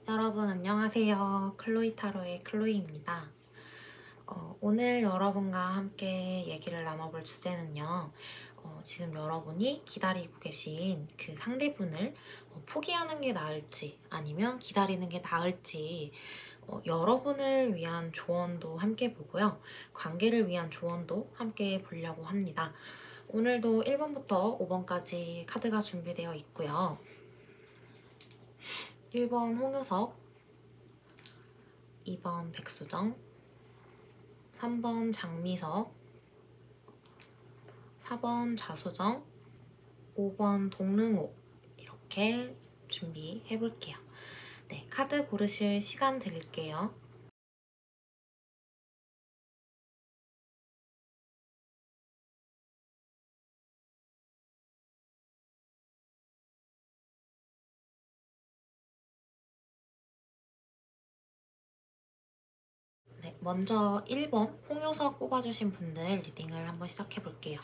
여러분 안녕하세요. 클로이 타로의 클로이입니다. 오늘 여러분과 함께 얘기를 나눠볼 주제는요. 지금 여러분이 기다리고 계신 그 상대분을 포기하는 게 나을지 아니면 기다리는 게 나을지 여러분을 위한 조언도 함께 보고요. 관계를 위한 조언도 함께 보려고 합니다. 오늘도 1번부터 5번까지 카드가 준비되어 있고요. 1번 홍효석, 2번 백수정, 3번 장미석, 4번 자수정, 5번 동릉호 이렇게 준비해볼게요. 네, 카드 고르실 시간 드릴게요. 네, 먼저 1번 홍효석 뽑아주신 분들 리딩을 한번 시작해볼게요.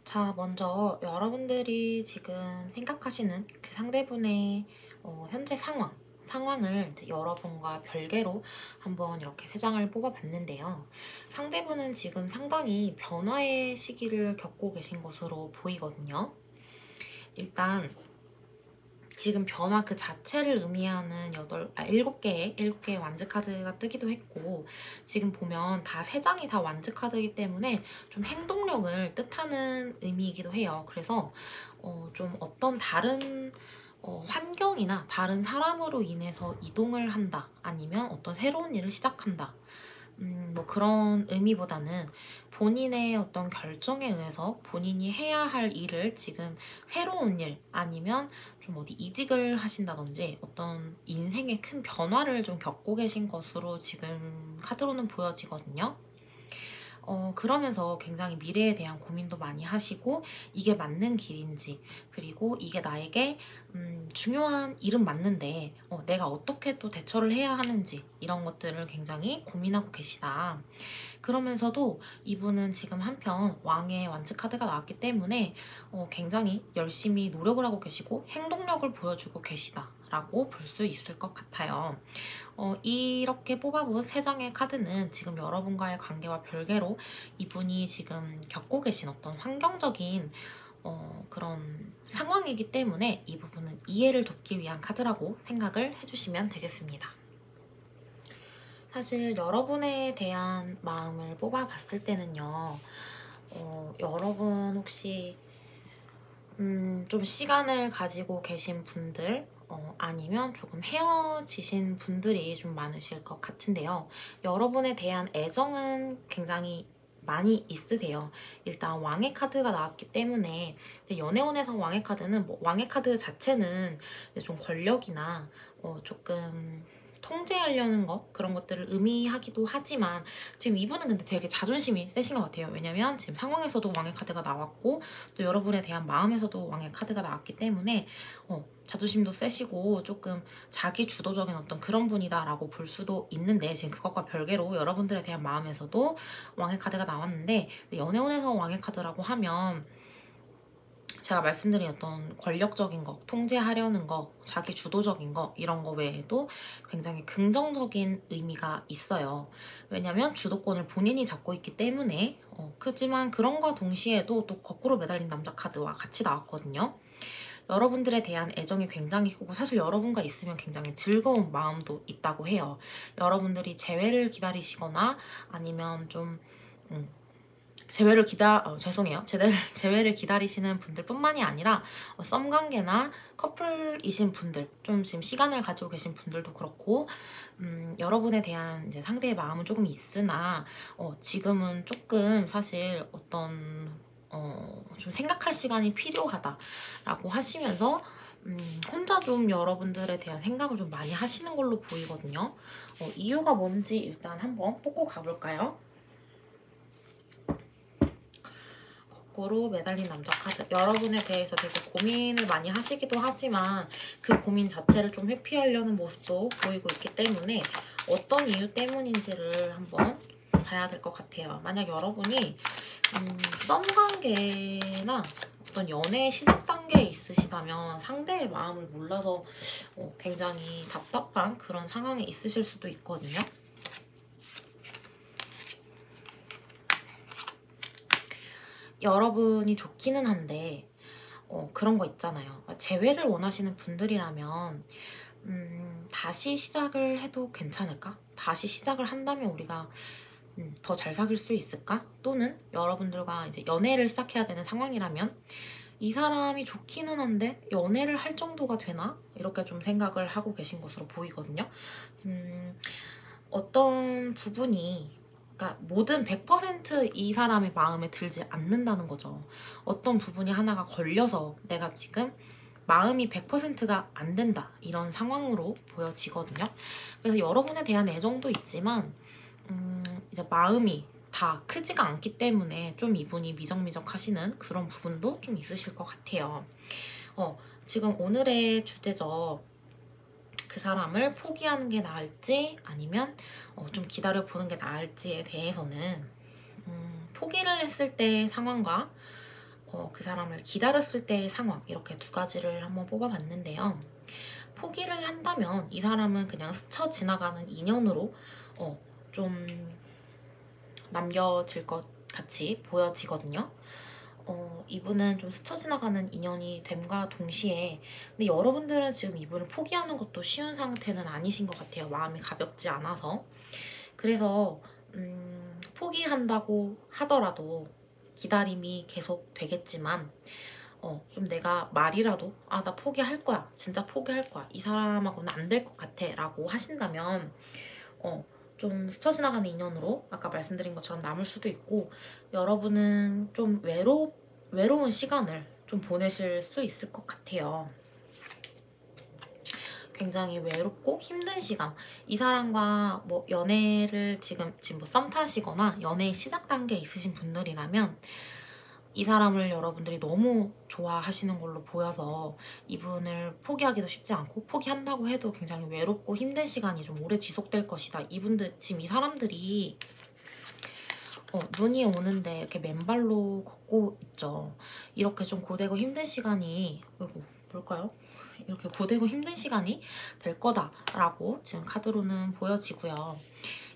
자, 먼저 여러분들이 지금 생각하시는 그 상대분의 현재 상황을 여러분과 별개로 한번 이렇게 3장을 뽑아봤는데요. 상대분은 지금 상당히 변화의 시기를 겪고 계신 것으로 보이거든요. 일단 지금 변화 그 자체를 의미하는 7개의 완즈 카드가 뜨기도 했고, 지금 보면 다 3장이 다 완즈 카드이기 때문에 좀 행동력을 뜻하는 의미이기도 해요. 그래서 좀 어떤 다른 환경이나 다른 사람으로 인해서 이동을 한다, 아니면 어떤 새로운 일을 시작한다, 뭐 그런 의미보다는 본인의 어떤 결정에 의해서 본인이 해야 할 일을 지금 새로운 일 아니면 좀 어디 이직을 하신다든지 어떤 인생의 큰 변화를 좀 겪고 계신 것으로 지금 카드로는 보여지거든요. 그러면서 굉장히 미래에 대한 고민도 많이 하시고, 이게 맞는 길인지, 그리고 이게 나에게 중요한 일은 맞는데 내가 어떻게 또 대처를 해야 하는지, 이런 것들을 굉장히 고민하고 계시다. 그러면서도 이분은 지금 한편 왕의 완즈 카드가 나왔기 때문에 굉장히 열심히 노력을 하고 계시고 행동력을 보여주고 계시다 카드라고 볼 수 있을 것 같아요. 이렇게 뽑아본 3장의 카드는 지금 여러분과의 관계와 별개로 이분이 지금 겪고 계신 어떤 환경적인 그런 상황이기 때문에 이 부분은 이해를 돕기 위한 카드라고 생각을 해주시면 되겠습니다. 사실 여러분에 대한 마음을 뽑아봤을 때는요, 여러분 혹시 좀 시간을 가지고 계신 분들, 아니면 조금 헤어지신 분들이 좀 많으실 것 같은데요. 여러분에 대한 애정은 굉장히 많이 있으세요. 일단 왕의 카드가 나왔기 때문에 연애운에서 왕의 카드는 왕의 카드 자체는 좀 권력이나 조금 통제하려는 거 그런 것들을 의미하기도 하지만 지금 이분은 근데 되게 자존심이 세신 것 같아요. 왜냐면 지금 상황에서도 왕의 카드가 나왔고 또 여러분에 대한 마음에서도 왕의 카드가 나왔기 때문에 자존심도 세시고 조금 자기 주도적인 어떤 그런 분이다라고 볼 수도 있는데 지금 그것과 별개로 여러분들에 대한 마음에서도 왕의 카드가 나왔는데 연애운에서 왕의 카드라고 하면 제가 말씀드린 어떤 권력적인 거, 통제하려는 거, 자기 주도적인 거 이런 거 외에도 굉장히 긍정적인 의미가 있어요. 왜냐면 주도권을 본인이 잡고 있기 때문에 그렇지만 그런과 동시에도 또 거꾸로 매달린 남자 카드와 같이 나왔거든요. 여러분들에 대한 애정이 굉장히 크고 사실 여러분과 있으면 굉장히 즐거운 마음도 있다고 해요. 여러분들이 재회를 기다리시거나 아니면 좀 재회를 기다리시는 분들뿐만이 아니라 썸 관계나 커플이신 분들, 좀 지금 시간을 가지고 계신 분들도 그렇고 여러분에 대한 이제 상대의 마음은 조금 있으나 지금은 조금 사실 어떤 좀 생각할 시간이 필요하다라고 하시면서 혼자 좀 여러분들에 대한 생각을 좀 많이 하시는 걸로 보이거든요. 이유가 뭔지 일단 한번 뽑고 가볼까요? 거꾸로 매달린 남자 카드. 여러분에 대해서 되게 고민을 많이 하시기도 하지만 그 고민 자체를 좀 회피하려는 모습도 보이고 있기 때문에 어떤 이유 때문인지를 한번 봐야 될 것 같아요. 만약 여러분이 썸 관계나 어떤 연애 시작 단계에 있으시다면 상대의 마음을 몰라서 굉장히 답답한 그런 상황에 있으실 수도 있거든요. 여러분이 좋기는 한데 그런 거 있잖아요. 재회를 원하시는 분들이라면 다시 시작을 해도 괜찮을까? 다시 시작을 한다면 우리가 더 잘 사귈 수 있을까? 또는 여러분들과 이제 연애를 시작해야 되는 상황이라면 이 사람이 좋기는 한데 연애를 할 정도가 되나? 이렇게 좀 생각을 하고 계신 것으로 보이거든요. 어떤 부분이 그러니까 모든 100% 이 사람의 마음에 들지 않는다는 거죠. 어떤 부분이 하나가 걸려서 내가 지금 마음이 100%가 안 된다 이런 상황으로 보여지거든요. 그래서 여러분에 대한 애정도 있지만 이제 마음이 다 크지가 않기 때문에 좀 이분이 미적미적 하시는 그런 부분도 좀 있으실 것 같아요. 지금 오늘의 주제죠. 그 사람을 포기하는 게 나을지 아니면 좀 기다려보는 게 나을지에 대해서는 포기를 했을 때의 상황과 그 사람을 기다렸을 때의 상황 이렇게 두 가지를 한번 뽑아봤는데요. 포기를 한다면 이 사람은 그냥 스쳐 지나가는 인연으로 좀 남겨질 것 같이 보여지거든요. 이분은 좀 스쳐 지나가는 인연이 됨과 동시에 근데 여러분들은 지금 이분을 포기하는 것도 쉬운 상태는 아니신 것 같아요. 마음이 가볍지 않아서. 그래서 포기한다고 하더라도 기다림이 계속 되겠지만 좀 내가 말이라도 나 포기할 거야. 진짜 포기할 거야. 이 사람하고는 안 될 것 같아 라고 하신다면 좀 스쳐 지나가는 인연으로 아까 말씀드린 것처럼 남을 수도 있고 여러분은 좀 외로운 시간을 좀 보내실 수 있을 것 같아요. 굉장히 외롭고 힘든 시간. 이 사람과 뭐 연애를 지금 뭐 썸 타시거나 연애 시작 단계에 있으신 분들이라면 이 사람을 여러분들이 너무 좋아하시는 걸로 보여서 이분을 포기하기도 쉽지 않고 포기한다고 해도 굉장히 외롭고 힘든 시간이 좀 오래 지속될 것이다. 이분들 지금 이 사람들이 눈이 오는데 이렇게 맨발로 걷고 있죠. 이렇게 좀 고되고 힘든 시간이 뭘까요? 이렇게 고되고 힘든 시간이 될 거다라고 지금 카드로는 보여지고요.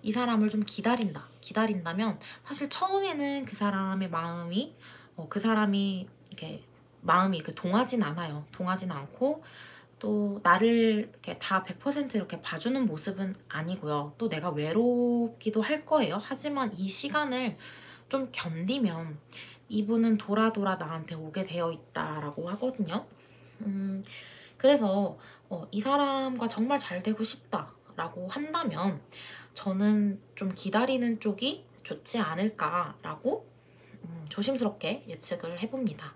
이 사람을 좀 기다린다면 사실 처음에는 그 사람의 마음이 그 사람이 이렇게 마음이 이렇게 동하진 않아요. 동하진 않고 또 나를 이렇게 다 100% 이렇게 봐주는 모습은 아니고요. 또 내가 외롭기도 할 거예요. 하지만 이 시간을 좀 견디면 이분은 돌아 나한테 오게 되어 있다라고 하거든요. 그래서 이 사람과 정말 잘 되고 싶다라고 한다면 저는 좀 기다리는 쪽이 좋지 않을까라고 조심스럽게 예측을 해봅니다.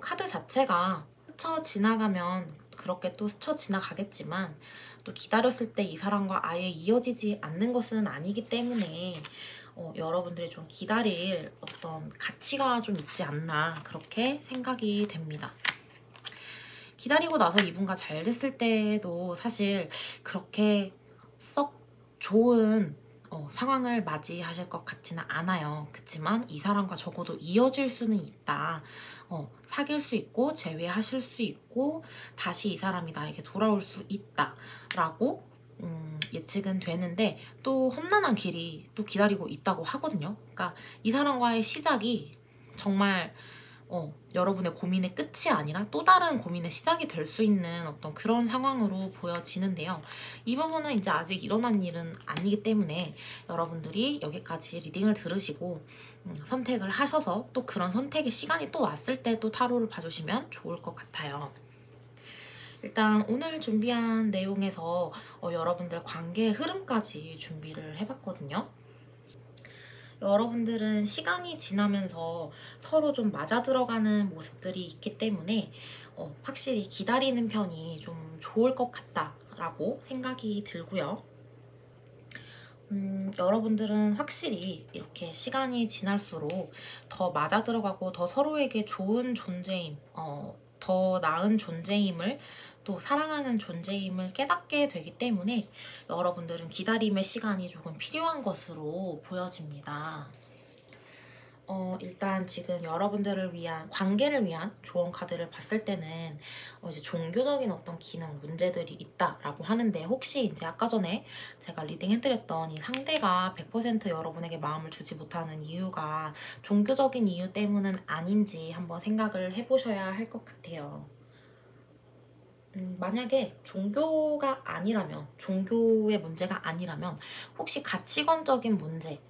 카드 자체가 스쳐 지나가면 그렇게 또 스쳐 지나가겠지만 또 기다렸을 때 이 사람과 아예 이어지지 않는 것은 아니기 때문에 여러분들이 좀 기다릴 어떤 가치가 좀 있지 않나 그렇게 생각이 됩니다. 기다리고 나서 이분과 잘 됐을 때도 사실 그렇게 썩 좋은 상황을 맞이하실 것 같지는 않아요. 그렇지만 이 사람과 적어도 이어질 수는 있다. 사귈 수 있고 재회하실 수 있고 다시 이 사람이 나에게 돌아올 수 있다 라고 예측은 되는데 또 험난한 길이 또 기다리고 있다고 하거든요. 그러니까 이 사람과의 시작이 정말 여러분의 고민의 끝이 아니라 또 다른 고민의 시작이 될 수 있는 어떤 그런 상황으로 보여지는데요. 이 부분은 이제 아직 일어난 일은 아니기 때문에 여러분들이 여기까지 리딩을 들으시고 선택을 하셔서 또 그런 선택의 시간이 또 왔을 때 또 타로를 봐주시면 좋을 것 같아요. 일단 오늘 준비한 내용에서 여러분들 관계의 흐름까지 준비를 해봤거든요. 여러분들은 시간이 지나면서 서로 좀 맞아들어가는 모습들이 있기 때문에 확실히 기다리는 편이 좀 좋을 것 같다라고 생각이 들고요. 여러분들은 확실히 이렇게 시간이 지날수록 더 맞아들어가고 더 서로에게 좋은 존재임, 더 나은 존재임을 또 사랑하는 존재임을 깨닫게 되기 때문에 여러분들은 기다림의 시간이 조금 필요한 것으로 보여집니다. 일단 지금 여러분들을 위한 관계를 위한 조언 카드를 봤을 때는 이제 종교적인 어떤 기능 문제들이 있다라고 하는데 혹시 이제 아까 전에 제가 리딩해드렸던 이 상대가 100% 여러분에게 마음을 주지 못하는 이유가 종교적인 이유 때문은 아닌지 한번 생각을 해보셔야 할 것 같아요. 만약에 종교가 아니라면, 종교의 문제가 아니라면 혹시 가치관적인 문제,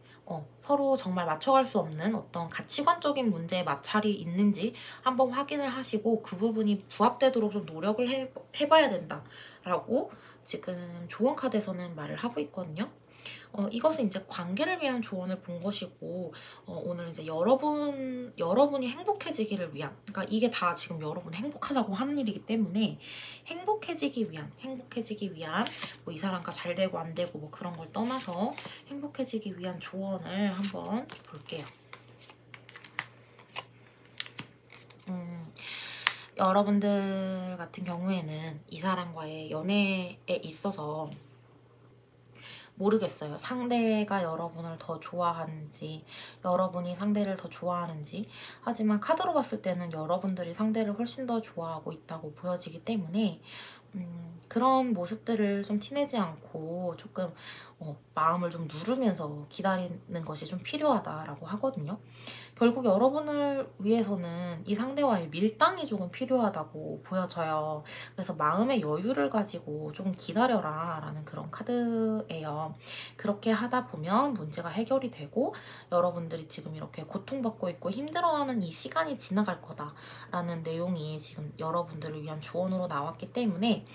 서로 정말 맞춰갈 수 없는 어떤 가치관적인 문제에 마찰이 있는지 한번 확인을 하시고 그 부분이 부합되도록 좀 노력을 해봐야 된다라고 지금 조언 카드에서는 말을 하고 있거든요. 이것은 이제 관계를 위한 조언을 본 것이고 오늘 이제 여러분이 행복해지기를 위한, 그러니까 이게 다 지금 여러분이 행복하자고 하는 일이기 때문에 행복해지기 위한 뭐 이 사람과 잘 되고 안 되고 뭐 그런 걸 떠나서 행복해지기 위한 조언을 한번 볼게요. 여러분들 같은 경우에는 이 사람과의 연애에 있어서 모르겠어요. 상대가 여러분을 더 좋아하는지, 여러분이 상대를 더 좋아하는지. 하지만 카드로 봤을 때는 여러분들이 상대를 훨씬 더 좋아하고 있다고 보여지기 때문에 그런 모습들을 좀 티내지 않고 조금 마음을 좀 누르면서 기다리는 것이 좀 필요하다라고 하거든요. 결국 여러분을 위해서는 이 상대와의 밀당이 조금 필요하다고 보여져요. 그래서 마음의 여유를 가지고 좀 기다려라 라는 그런 카드예요. 그렇게 하다 보면 문제가 해결이 되고 여러분들이 지금 이렇게 고통받고 있고 힘들어하는 이 시간이 지나갈 거다라는 내용이 지금 여러분들을 위한 조언으로 나왔기 때문에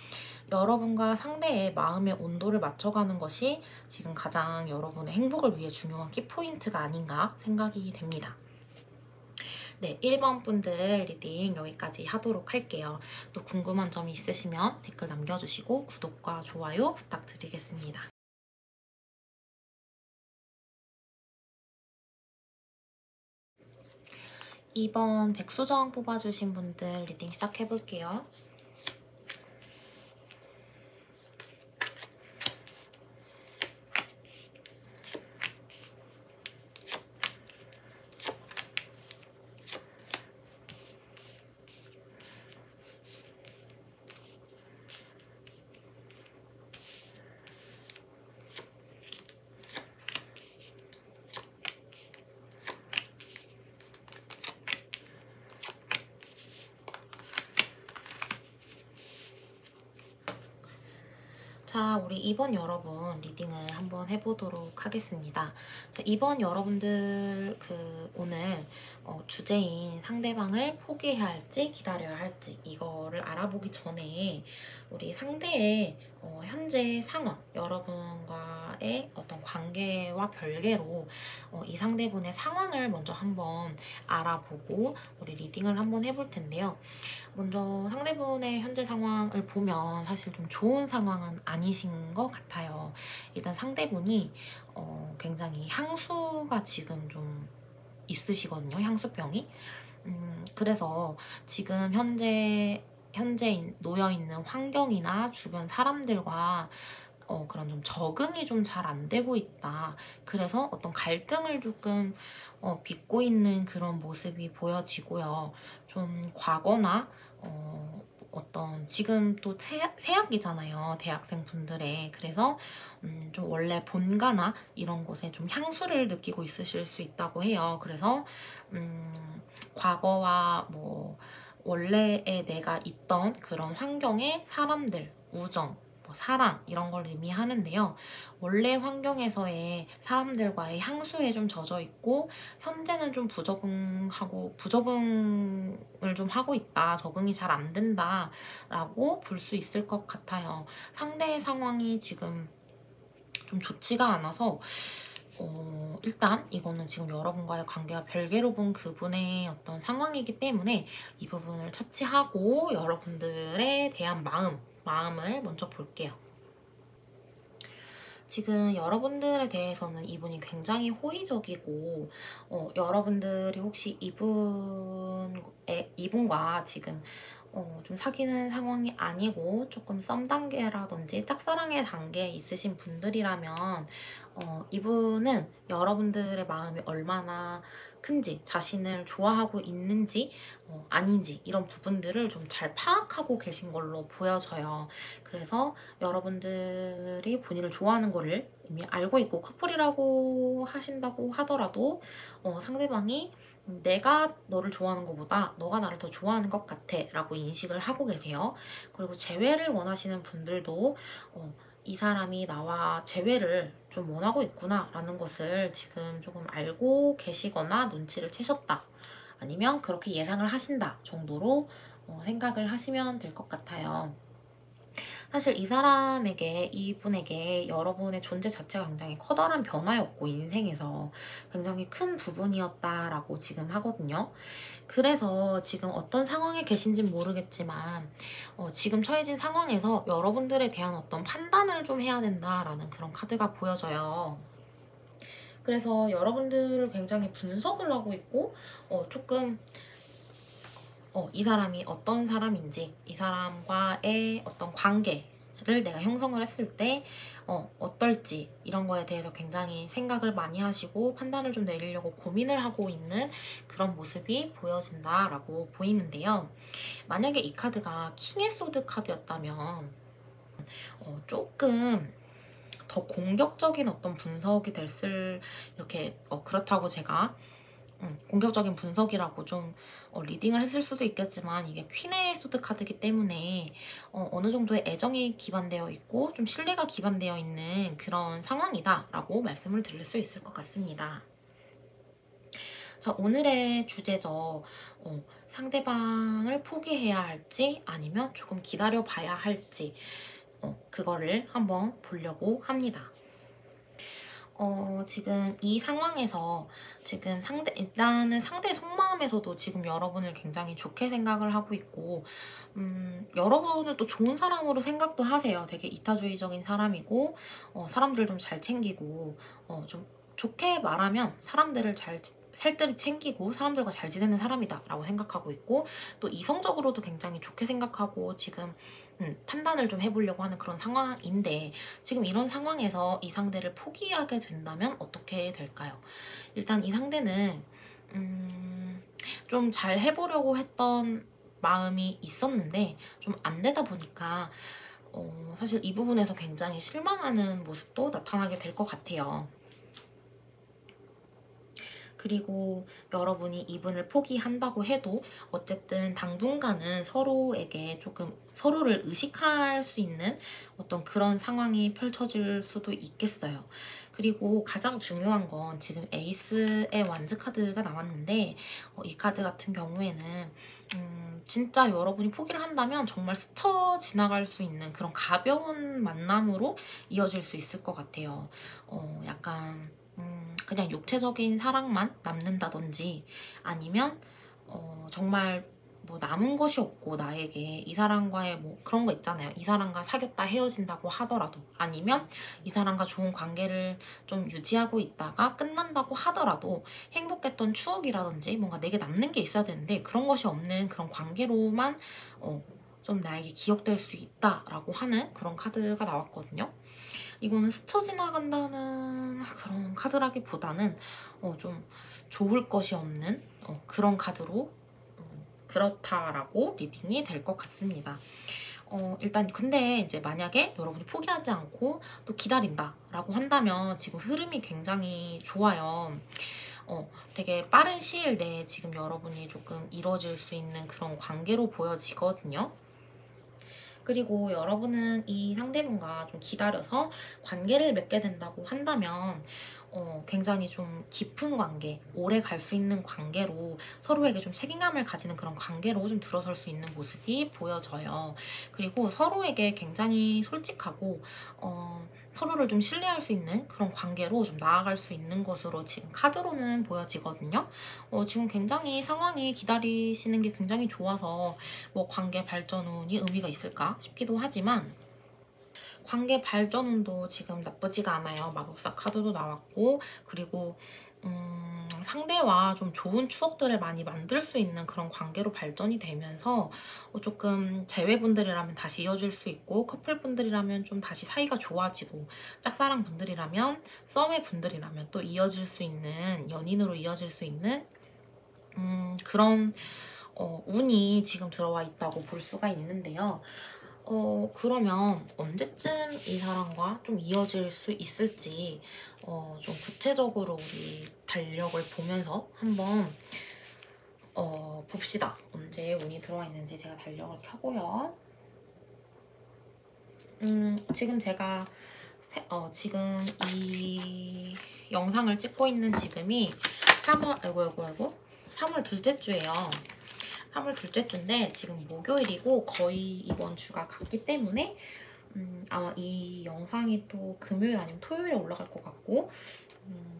여러분과 상대의 마음의 온도를 맞춰가는 것이 지금 가장 여러분의 행복을 위해 중요한 키포인트가 아닌가 생각이 됩니다. 네, 1번 분들 리딩 여기까지 하도록 할게요. 또 궁금한 점이 있으시면 댓글 남겨주시고 구독과 좋아요 부탁드리겠습니다. 2번 백수정 뽑아주신 분들 리딩 시작해볼게요. 2번 여러분 리딩을 한번 해보도록 하겠습니다. 자, 2번 여러분들 오늘 주제인 상대방을 포기해야 할지 기다려야 할지 이거를 알아보기 전에 우리 상대의 현재 상황, 여러분과의 어떤 관계와 별개로 이 상대분의 상황을 먼저 한번 알아보고 우리 리딩을 한번 해볼 텐데요. 먼저 상대분의 현재 상황을 보면 사실 좀 좋은 상황은 아니신 것 같아요. 일단 상대분이 굉장히 향수가 지금 좀 있으시거든요. 향수병이. 그래서 지금 현재 놓여있는 환경이나 주변 사람들과 그런 좀 적응이 좀 잘 안 되고 있다. 그래서 어떤 갈등을 조금 빚고 있는 그런 모습이 보여지고요. 좀 과거나 어떤 지금 또 새학기잖아요. 대학생 분들의. 그래서 좀 원래 본가나 이런 곳에 좀 향수를 느끼고 있으실 수 있다고 해요. 그래서 과거와 뭐 원래의 내가 있던 그런 환경의 사람들, 우정, 사랑 이런 걸 의미하는데요. 원래 환경에서의 사람들과의 향수에 좀 젖어 있고 현재는 좀 부적응을 좀 하고 있다. 적응이 잘 안 된다 라고 볼 수 있을 것 같아요. 상대의 상황이 지금 좀 좋지가 않아서 일단 이거는 지금 여러분과의 관계가 별개로 본 그분의 어떤 상황이기 때문에 이 부분을 차치하고 여러분들에 대한 마음을 먼저 볼게요. 지금 여러분들에 대해서는 이분이 굉장히 호의적이고 여러분들이 혹시 이분과 지금 좀 사귀는 상황이 아니고 조금 썸 단계라든지 짝사랑의 단계에 있으신 분들이라면 이분은 여러분들의 마음이 얼마나 큰지, 자신을 좋아하고 있는지 아닌지 이런 부분들을 좀 잘 파악하고 계신 걸로 보여져요. 그래서 여러분들이 본인을 좋아하는 거를 이미 알고 있고 커플이라고 하신다고 하더라도 상대방이 내가 너를 좋아하는 것보다 너가 나를 더 좋아하는 것 같아 라고 인식을 하고 계세요. 그리고 재회를 원하시는 분들도 이 사람이 나와 재회를 좀 원하고 있구나 라는 것을 지금 조금 알고 계시거나 눈치를 채셨다. 아니면 그렇게 예상을 하신다 정도로 생각을 하시면 될 것 같아요. 사실 이분에게 여러분의 존재 자체가 굉장히 커다란 변화였고 인생에서 굉장히 큰 부분이었다라고 지금 하거든요. 그래서 지금 어떤 상황에 계신지는 모르겠지만 지금 처해진 상황에서 여러분들에 대한 어떤 판단을 좀 해야 된다라는 그런 카드가 보여져요. 그래서 여러분들을 굉장히 분석을 하고 있고 조금 이 사람이 어떤 사람인지 이 사람과의 어떤 관계를 내가 형성을 했을 때 어떨지 이런 거에 대해서 굉장히 생각을 많이 하시고 판단을 좀 내리려고 고민을 하고 있는 그런 모습이 보여진다라고 보이는데요. 만약에 이 카드가 킹의 소드 카드였다면 조금 더 공격적인 어떤 분석이 이렇게 그렇다고 제가 공격적인 분석이라고 좀 리딩을 했을 수도 있겠지만 이게 퀸의 소드 카드이기 때문에 어느 정도의 애정이 기반되어 있고 좀 신뢰가 기반되어 있는 그런 상황이다 라고 말씀을 드릴 수 있을 것 같습니다. 자, 오늘의 주제죠. 상대방을 포기해야 할지 아니면 조금 기다려봐야 할지 그거를 한번 보려고 합니다. 지금 이 상황에서 지금 일단은 상대의 속마음에서도 지금 여러분을 굉장히 좋게 생각을 하고 있고 여러분을 또 좋은 사람으로 생각도 하세요. 되게 이타주의적인 사람이고 사람들 좀 잘 챙기고 좀 좋게 말하면 사람들을 살뜰히 챙기고 사람들과 잘 지내는 사람이다 라고 생각하고 있고 또 이성적으로도 굉장히 좋게 생각하고 지금 판단을 좀 해보려고 하는 그런 상황인데 지금 이런 상황에서 이 상대를 포기하게 된다면 어떻게 될까요? 일단 이 상대는 좀 잘 해보려고 했던 마음이 있었는데 좀 안 되다 보니까 사실 이 부분에서 굉장히 실망하는 모습도 나타나게 될 것 같아요. 그리고 여러분이 이분을 포기한다고 해도 어쨌든 당분간은 서로에게 조금 서로를 의식할 수 있는 어떤 그런 상황이 펼쳐질 수도 있겠어요. 그리고 가장 중요한 건 지금 에이스의 완즈 카드가 나왔는데 이 카드 같은 경우에는 진짜 여러분이 포기를 한다면 정말 스쳐 지나갈 수 있는 그런 가벼운 만남으로 이어질 수 있을 것 같아요. 약간 그냥 육체적인 사랑만 남는다든지 아니면 정말 뭐 남은 것이 없고 나에게 이 사람과의 뭐 그런 거 있잖아요. 이 사람과 사귀었다 헤어진다고 하더라도 아니면 이 사람과 좋은 관계를 좀 유지하고 있다가 끝난다고 하더라도 행복했던 추억이라든지 뭔가 내게 남는 게 있어야 되는데 그런 것이 없는 그런 관계로만 좀 나에게 기억될 수 있다라고 하는 그런 카드가 나왔거든요. 이거는 스쳐 지나간다는 그런 카드라기보다는 좀 좋을 것이 없는 그런 카드로 그렇다라고 리딩이 될 것 같습니다. 일단 근데 이제 만약에 여러분이 포기하지 않고 또 기다린다라고 한다면 지금 흐름이 굉장히 좋아요. 되게 빠른 시일 내에 지금 여러분이 조금 이뤄질 수 있는 그런 관계로 보여지거든요. 그리고 여러분은 이 상대분과 좀 기다려서 관계를 맺게 된다고 한다면 굉장히 좀 깊은 관계, 오래 갈 수 있는 관계로 서로에게 좀 책임감을 가지는 그런 관계로 좀 들어설 수 있는 모습이 보여져요. 그리고 서로에게 굉장히 솔직하고 서로를 좀 신뢰할 수 있는 그런 관계로 좀 나아갈 수 있는 것으로 지금 카드로는 보여지거든요. 지금 굉장히 상황이 기다리시는 게 굉장히 좋아서 뭐 관계 발전운이 의미가 있을까 싶기도 하지만 관계 발전운도 지금 나쁘지가 않아요. 마법사 카드도 나왔고 그리고 상대와 좀 좋은 추억들을 많이 만들 수 있는 그런 관계로 발전이 되면서 조금 재회분들이라면 다시 이어질 수 있고 커플분들이라면 좀 다시 사이가 좋아지고 짝사랑 분들이라면 썸의 분들이라면 또 이어질 수 있는 연인으로 이어질 수 있는 그런 운이 지금 들어와 있다고 볼 수가 있는데요. 그러면 언제쯤 이 사람과 좀 이어질 수 있을지 좀 구체적으로 우리 달력을 보면서 한번 봅시다. 언제 운이 들어와 있는지 제가 달력을 켜고요. 지금 제가 지금 이 영상을 찍고 있는 지금이 3월 둘째 주예요. 3월 둘째 주인데 지금 목요일이고 거의 이번 주가 갔기 때문에 아마 이 영상이 또 금요일 아니면 토요일에 올라갈 것 같고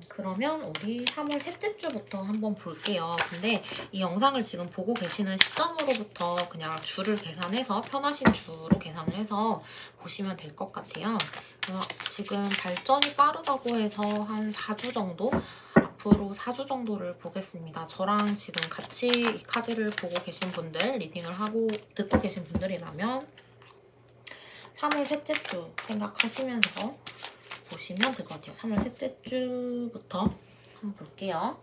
그러면 우리 3월 셋째 주부터 한번 볼게요. 근데 이 영상을 지금 보고 계시는 시점으로부터 그냥 주를 계산해서 편하신 주로 계산을 해서 보시면 될 것 같아요. 지금 발전이 빠르다고 해서 한 4주 정도? 앞으로 4주 정도를 보겠습니다. 저랑 지금 같이 이 카드를 보고 계신 분들, 리딩을 하고 듣고 계신 분들이라면 3월 셋째 주 생각하시면서 보시면 될 것 같아요. 3월 셋째 주부터 한번 볼게요.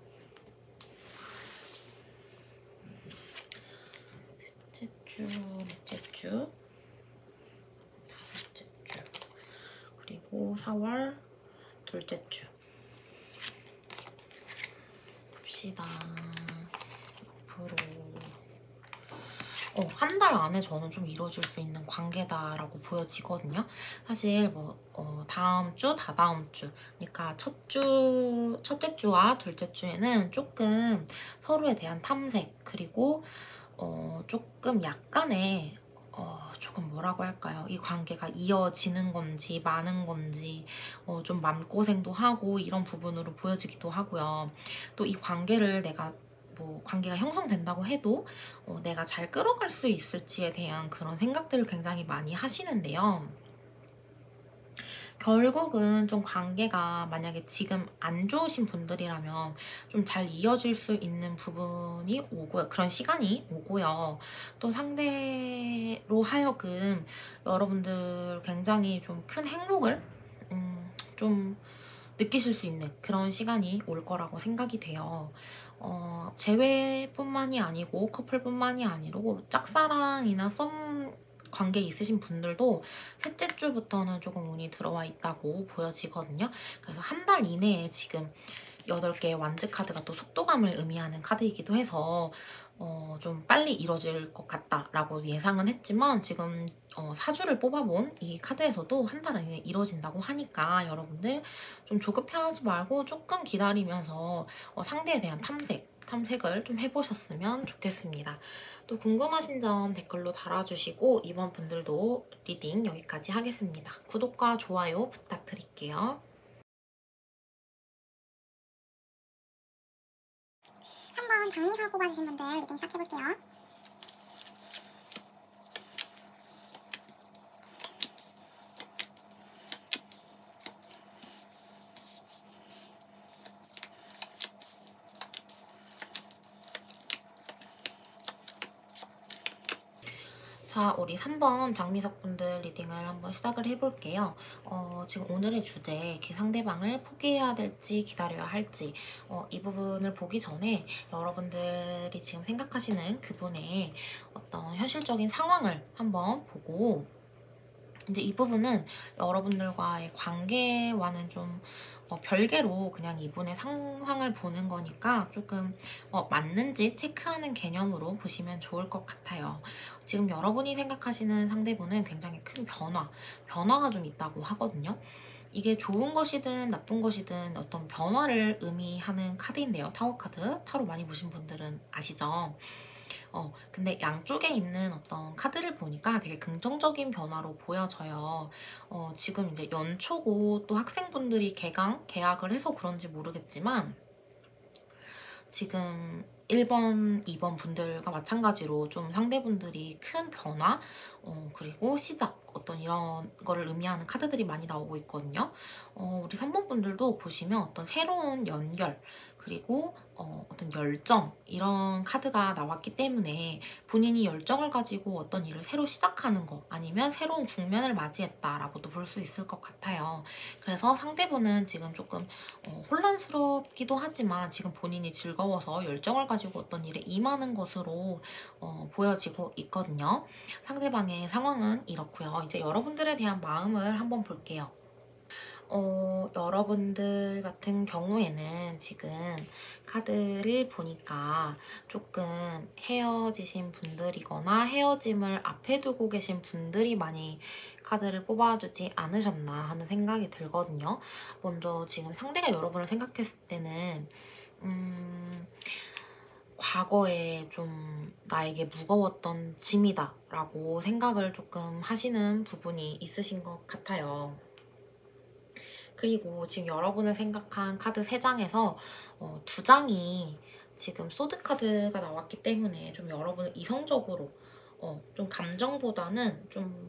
셋째 주, 넷째 주, 다섯째 주, 그리고 4월 둘째 주. 봅시다. 앞으로 한 달 안에 저는 좀 이루어질 수 있는 관계다라고 보여지거든요. 사실 뭐 다음 주, 다다음 주, 그러니까 첫째 주와 둘째 주에는 조금 서로에 대한 탐색 그리고 조금 약간의 조금 뭐라고 할까요? 이 관계가 이어지는 건지 많은 건지 좀 마음고생도 하고 이런 부분으로 보여지기도 하고요. 또 이 관계를 내가 뭐 관계가 형성된다고 해도 내가 잘 끌어갈 수 있을지에 대한 그런 생각들을 굉장히 많이 하시는데요. 결국은 좀 관계가 만약에 지금 안 좋으신 분들이라면 좀 잘 이어질 수 있는 부분이 오고요. 그런 시간이 오고요. 또 상대로 하여금 여러분들 굉장히 좀 큰 행복을 좀 느끼실 수 있는 그런 시간이 올 거라고 생각이 돼요. 재회뿐만이 아니고 커플뿐만이 아니고 짝사랑이나 썸 관계 있으신 분들도 셋째 주부터는 조금 운이 들어와 있다고 보여지거든요. 그래서 한 달 이내에 지금 8개의 완즈 카드가 또 속도감을 의미하는 카드이기도 해서 좀 빨리 이뤄질 것 같다라고 예상은 했지만 지금 4주를 뽑아본 이 카드에서도 한 달 안에 이뤄진다고 하니까 여러분들 좀 조급해하지 말고 조금 기다리면서 상대에 대한 탐색을 좀 해보셨으면 좋겠습니다. 또 궁금하신 점 댓글로 달아주시고 이번 분들도 리딩 여기까지 하겠습니다. 구독과 좋아요 부탁드릴게요. 3번 장미사 뽑아주신 분들 리딩 시작해볼게요. 자, 우리 3번 장미석 분들 리딩을 한번 시작을 해볼게요. 지금 오늘의 주제, 그 상대방을 포기해야 될지 기다려야 할지 이 부분을 보기 전에 여러분들이 지금 생각하시는 그분의 어떤 현실적인 상황을 한번 보고 이제 이 부분은 여러분들과의 관계와는 좀 별개로 그냥 이분의 상황을 보는 거니까 조금 맞는지 체크하는 개념으로 보시면 좋을 것 같아요. 지금 여러분이 생각하시는 상대분은 굉장히 큰 변화가 좀 있다고 하거든요. 이게 좋은 것이든 나쁜 것이든 어떤 변화를 의미하는 카드인데요. 타워 카드, 타로 많이 보신 분들은 아시죠? 근데 양쪽에 있는 어떤 카드를 보니까 되게 긍정적인 변화로 보여져요. 지금 이제 연초고 또 학생분들이 개학을 해서 그런지 모르겠지만 지금 1번, 2번 분들과 마찬가지로 좀 상대분들이 큰 변화, 그리고 시작, 어떤 이런 거를 의미하는 카드들이 많이 나오고 있거든요. 우리 3번 분들도 보시면 어떤 새로운 연결, 그리고 어떤 열정, 이런 카드가 나왔기 때문에 본인이 열정을 가지고 어떤 일을 새로 시작하는 거, 아니면 새로운 국면을 맞이했다라고도 볼 수 있을 것 같아요. 그래서 상대분은 지금 조금 혼란스럽기도 하지만 지금 본인이 즐거워서 열정을 가지고 어떤 일에 임하는 것으로 보여지고 있거든요. 상대방의 상황은 이렇고요. 이제 여러분들에 대한 마음을 한번 볼게요. 여러분들 같은 경우에는 지금 카드를 보니까 조금 헤어지신 분들이거나 헤어짐을 앞에 두고 계신 분들이 많이 카드를 뽑아주지 않으셨나 하는 생각이 들거든요. 먼저 지금 상대가 여러분을 생각했을 때는 과거에 좀 나에게 무거웠던 짐이다 라고 생각을 조금 하시는 부분이 있으신 것 같아요. 그리고 지금 여러분을 생각한 카드 3장에서 2장이 지금 소드 카드가 나왔기 때문에 좀 여러분을 이성적으로 좀 감정보다는 좀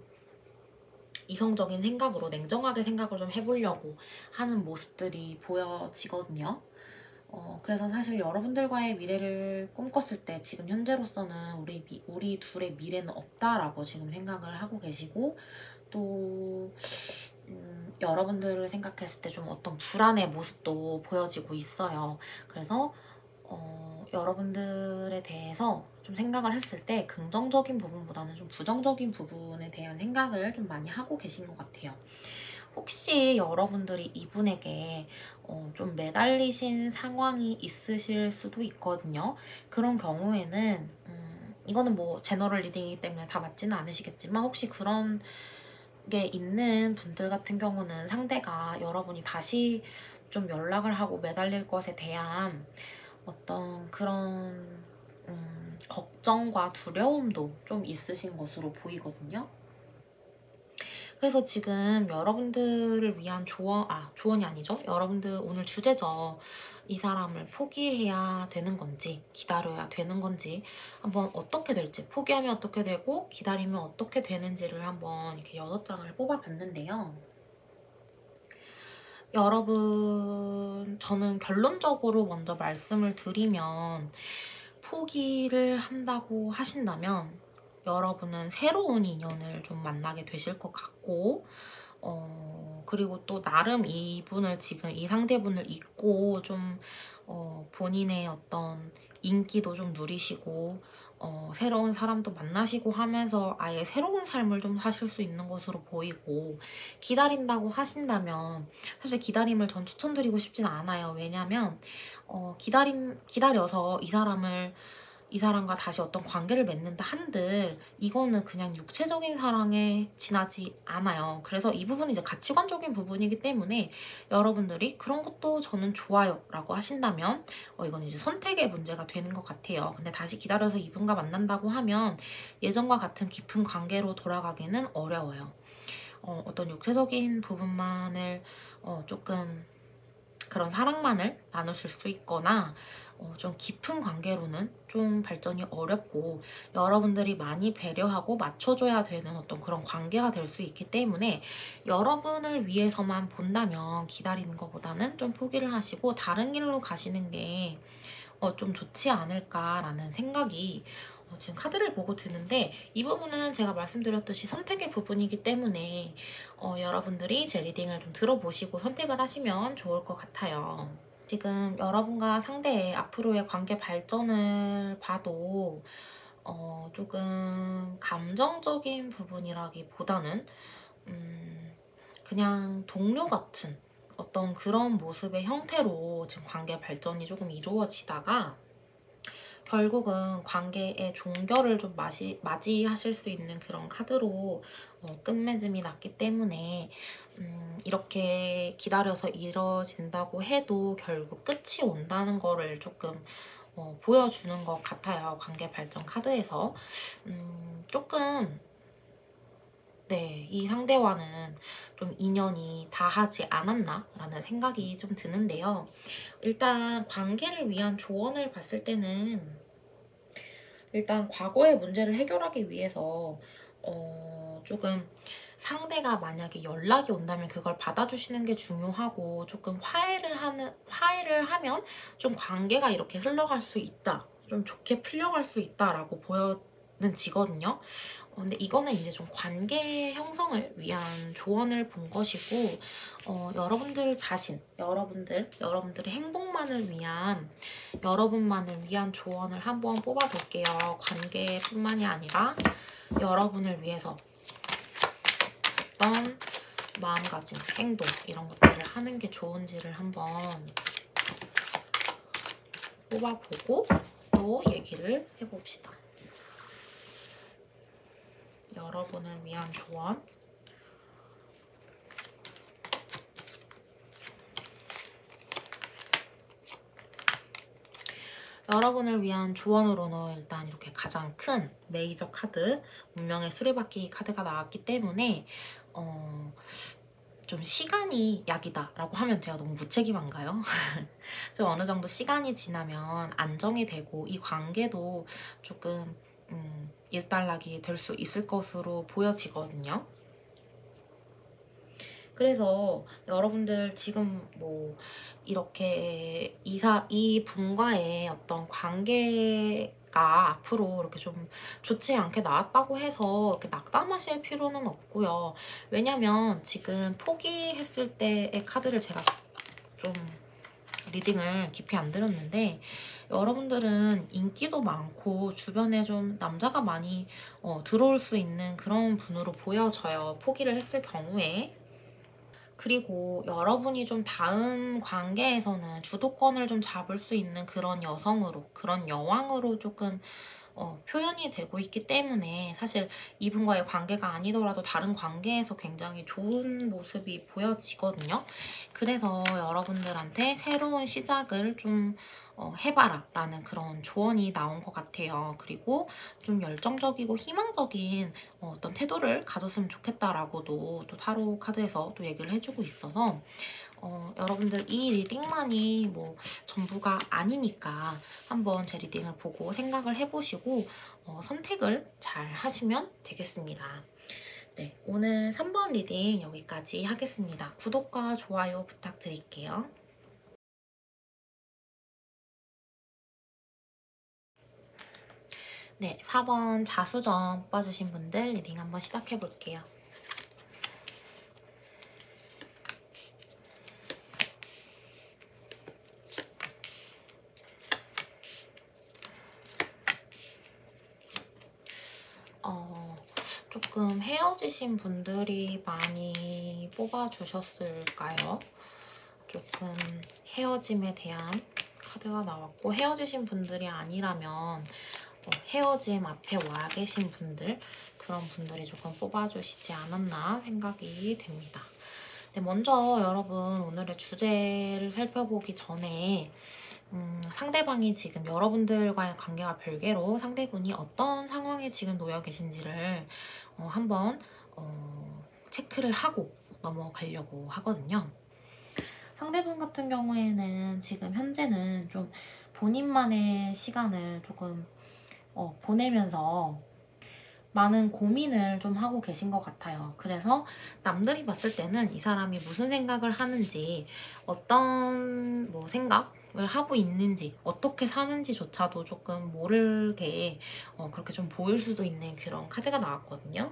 이성적인 생각으로 냉정하게 생각을 좀 해보려고 하는 모습들이 보여지거든요. 그래서 사실 여러분들과의 미래를 꿈꿨을 때 지금 현재로서는 우리 둘의 미래는 없다라고 지금 생각을 하고 계시고 또 여러분들을 생각했을 때 좀 어떤 불안의 모습도 보여지고 있어요. 그래서 여러분들에 대해서 좀 생각을 했을 때 긍정적인 부분보다는 좀 부정적인 부분에 대한 생각을 좀 많이 하고 계신 것 같아요. 혹시 여러분들이 이분에게 좀 매달리신 상황이 있으실 수도 있거든요. 그런 경우에는 이거는 뭐 제너럴 리딩이기 때문에 다 맞지는 않으시겠지만 혹시 그런 게 있는 분들 같은 경우는 상대가 여러분이 다시 좀 연락을 하고 매달릴 것에 대한 어떤 그런 걱정과 두려움도 좀 있으신 것으로 보이거든요. 그래서 지금 여러분들을 위한 조언이 아니죠. 여러분들 오늘 주제죠. 이 사람을 포기해야 되는 건지 기다려야 되는 건지 한번 어떻게 될지 포기하면 어떻게 되고 기다리면 어떻게 되는지를 한번 이렇게 6장을 뽑아봤는데요. 여러분 저는 결론적으로 먼저 말씀을 드리면 포기를 한다고 하신다면 여러분은 새로운 인연을 좀 만나게 되실 것 같고 그리고 또 나름 이분을 지금 이 상대분을 잊고 좀 본인의 어떤 인기도 좀 누리시고 새로운 사람도 만나시고 하면서 아예 새로운 삶을 좀 사실 수 있는 것으로 보이고, 기다린다고 하신다면 사실 기다림을 전 추천드리고 싶진 않아요. 왜냐면 기다려서 이 사람과 다시 어떤 관계를 맺는다 한들 이거는 그냥 육체적인 사랑에 지나지 않아요. 그래서 이 부분은 이제 가치관적인 부분이기 때문에 여러분들이 그런 것도 저는 좋아요 라고 하신다면 이건 이제 선택의 문제가 되는 것 같아요. 근데 다시 기다려서 이분과 만난다고 하면 예전과 같은 깊은 관계로 돌아가기는 어려워요. 어떤 육체적인 부분만을 조금 그런 사랑만을 나누실 수 있거나 좀 깊은 관계로는 좀 발전이 어렵고, 여러분들이 많이 배려하고 맞춰줘야 되는 어떤 그런 관계가 될 수 있기 때문에 여러분을 위해서만 본다면 기다리는 것보다는 좀 포기를 하시고 다른 길로 가시는 게 좀 좋지 않을까라는 생각이 지금 카드를 보고 드는데, 이 부분은 제가 말씀드렸듯이 선택의 부분이기 때문에 여러분들이 제 리딩을 좀 들어보시고 선택을 하시면 좋을 것 같아요. 지금 여러분과 상대의 앞으로의 관계 발전을 봐도 조금 감정적인 부분이라기보다는 그냥 동료 같은 어떤 그런 모습의 형태로 지금 관계 발전이 조금 이루어지다가 결국은 관계의 종결을 좀 맞이하실 수 있는 그런 카드로 끝맺음이 났기 때문에 이렇게 기다려서 이뤄진다고 해도 결국 끝이 온다는 거를 조금 보여주는 것 같아요. 관계 발전 카드에서. 조금 네, 이 상대와는 좀 인연이 다하지 않았나라는 생각이 좀 드는데요. 일단 관계를 위한 조언을 봤을 때는 일단 과거의 문제를 해결하기 위해서 조금 상대가 만약에 연락이 온다면 그걸 받아주시는 게 중요하고, 조금 화해를 하면 좀 관계가 이렇게 흘러갈 수 있다, 좀 좋게 풀려갈 수 있다라고 보여지거든요. 근데 이거는 이제 좀 관계 형성을 위한 조언을 본 것이고, 여러분들 자신, 여러분들의 행복만을 위한, 여러분만을 위한 조언을 한번 뽑아볼게요. 관계뿐만이 아니라 여러분을 위해서 어떤 마음가짐, 행동 이런 것들을 하는 게 좋은지를 한번 뽑아보고 또 얘기를 해봅시다. 여러분을 위한 조언. 여러분을 위한 조언으로는 일단 이렇게 가장 큰 메이저 카드, 운명의 수레바퀴 카드가 나왔기 때문에 좀 시간이 약이다 라고 하면 제가 너무 무책임한가요? 좀 어느 정도 시간이 지나면 안정이 되고 이 관계도 조금 일단락이 될 수 있을 것으로 보여지거든요. 그래서 여러분들 지금 뭐 이렇게 이 분과의 어떤 관계가 앞으로 이렇게 좀 좋지 않게 나왔다고 해서 이렇게 낙담하실 필요는 없고요. 왜냐면 지금 포기했을 때의 카드를 제가 좀 리딩을 깊이 안 들었는데, 여러분들은 인기도 많고 주변에 좀 남자가 많이 들어올 수 있는 그런 분으로 보여져요. 포기를 했을 경우에. 그리고 여러분이 좀 다음 관계에서는 주도권을 좀 잡을 수 있는 그런 여성으로, 그런 여왕으로 조금 표현이 되고 있기 때문에 사실 이분과의 관계가 아니더라도 다른 관계에서 굉장히 좋은 모습이 보여지거든요. 그래서 여러분들한테 새로운 시작을 좀 해봐라 라는 그런 조언이 나온 것 같아요. 그리고 좀 열정적이고 희망적인 어떤 태도를 가졌으면 좋겠다라고도 또 타로 카드에서 또 얘기를 해주고 있어서 여러분들 이 리딩만이 뭐 전부가 아니니까 한번 제 리딩을 보고 생각을 해보시고 선택을 잘 하시면 되겠습니다. 네, 오늘 3번 리딩 여기까지 하겠습니다. 구독과 좋아요 부탁드릴게요. 네, 4번 자수정 뽑아주신 분들 리딩 한번 시작해볼게요. 조금 헤어지신 분들이 많이 뽑아주셨을까요? 조금 헤어짐에 대한 카드가 나왔고, 헤어지신 분들이 아니라면 헤어짐 앞에 와 계신 분들, 그런 분들이 조금 뽑아주시지 않았나 생각이 됩니다. 네, 먼저 여러분 오늘의 주제를 살펴보기 전에 상대방이 지금 여러분들과의 관계와 별개로 상대분이 어떤 상황에 지금 놓여 계신지를 한번 체크를 하고 넘어가려고 하거든요. 상대분 같은 경우에는 지금 현재는 좀 본인만의 시간을 조금 보내면서 많은 고민을 좀 하고 계신 것 같아요. 그래서 남들이 봤을 때는 이 사람이 무슨 생각을 하는지, 어떤 생각을 하고 있는지, 어떻게 사는지조차도 조금 모르게 그렇게 좀 보일 수도 있는 그런 카드가 나왔거든요.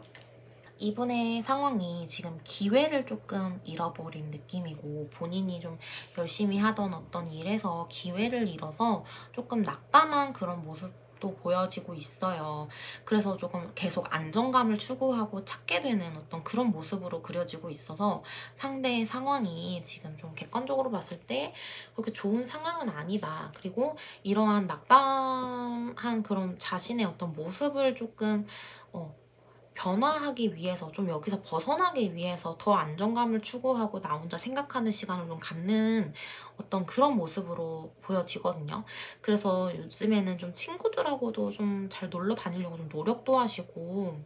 이분의 상황이 지금 기회를 조금 잃어버린 느낌이고, 본인이 좀 열심히 하던 어떤 일에서 기회를 잃어서 조금 낙담한 그런 모습도 보여지고 있어요. 그래서 조금 계속 안정감을 추구하고 찾게 되는 어떤 그런 모습으로 그려지고 있어서 상대의 상황이 지금 좀 객관적으로 봤을 때 그렇게 좋은 상황은 아니다. 그리고 이러한 낙담한 그런 자신의 어떤 모습을 조금 변화하기 위해서, 좀 여기서 벗어나기 위해서 더 안정감을 추구하고 나 혼자 생각하는 시간을 좀 갖는 어떤 그런 모습으로 보여지거든요. 그래서 요즘에는 좀 친구들하고도 좀 잘 놀러 다니려고 좀 노력도 하시고,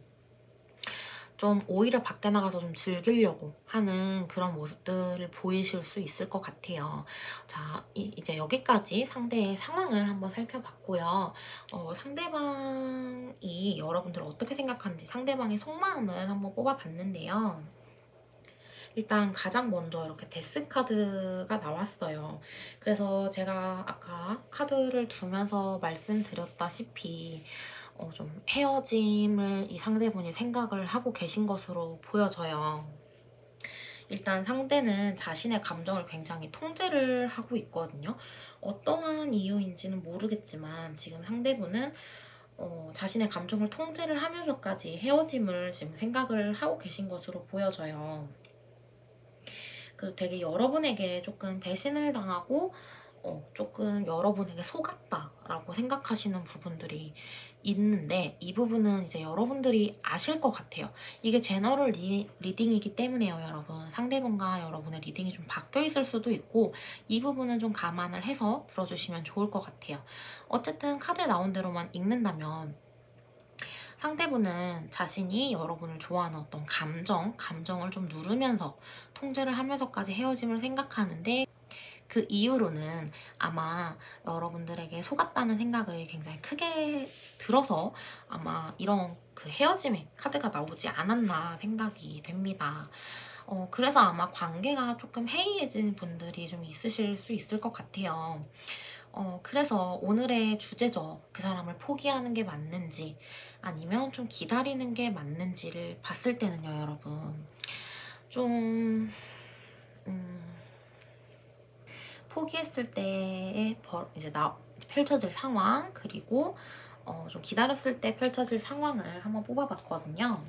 좀 오히려 밖에 나가서 좀 즐기려고 하는 그런 모습들을 보이실 수 있을 것 같아요. 자, 이제 여기까지 상대의 상황을 한번 살펴봤고요. 상대방이 여러분들을 어떻게 생각하는지 상대방의 속마음을 한번 뽑아봤는데요. 일단 가장 먼저 이렇게 데스 카드가 나왔어요. 그래서 제가 아까 카드를 두면서 말씀드렸다시피 좀 헤어짐을 이 상대분이 생각을 하고 계신 것으로 보여져요. 일단 상대는 자신의 감정을 굉장히 통제를 하고 있거든요. 어떠한 이유인지는 모르겠지만 지금 상대분은 자신의 감정을 통제를 하면서까지 헤어짐을 지금 생각을 하고 계신 것으로 보여져요. 그리고 되게 여러분에게 조금 배신을 당하고 조금 여러분에게 속았다라고 생각하시는 부분들이 있는데, 이 부분은 이제 여러분들이 아실 것 같아요. 이게 제너럴 리딩이기 때문에요, 여러분. 상대방과 여러분의 리딩이 좀 바뀌어 있을 수도 있고, 이 부분은 좀 감안을 해서 들어주시면 좋을 것 같아요. 어쨌든 카드에 나온 대로만 읽는다면 상대분은 자신이 여러분을 좋아하는 어떤 감정을 좀 누르면서 통제를 하면서까지 헤어짐을 생각하는데, 그 이후로는 아마 여러분들에게 속았다는 생각을 굉장히 크게 들어서 아마 이런 그 헤어짐의 카드가 나오지 않았나 생각이 됩니다. 그래서 아마 관계가 조금 해이해진 분들이 좀 있으실 수 있을 것 같아요. 그래서 오늘의 주제죠. 그 사람을 포기하는 게 맞는지 아니면 좀 기다리는 게 맞는지를 봤을 때는요, 여러분. 좀 포기했을 때에 이제 펼쳐질 상황, 그리고 좀 기다렸을 때 펼쳐질 상황을 한번 뽑아봤거든요.